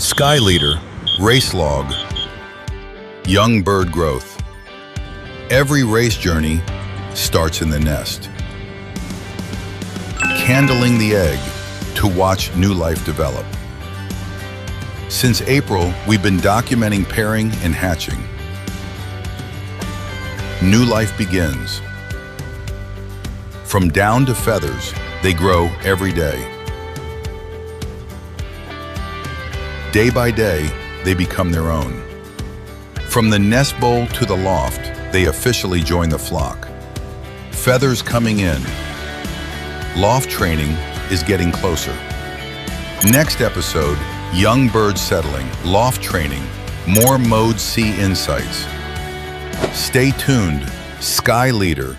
Skyleader, race log, young bird growth. Every race journey starts in the nest. Candling the egg to watch new life develop. Since April, we've been documenting pairing and hatching. New life begins. From down to feathers, they grow every day. Day by day, they become their own. From the nest bowl to the loft, they officially join the flock. Feathers coming in. Loft training is getting closer. Next episode, young birds settling, loft training, more Mode C insights. Stay tuned, Skyleader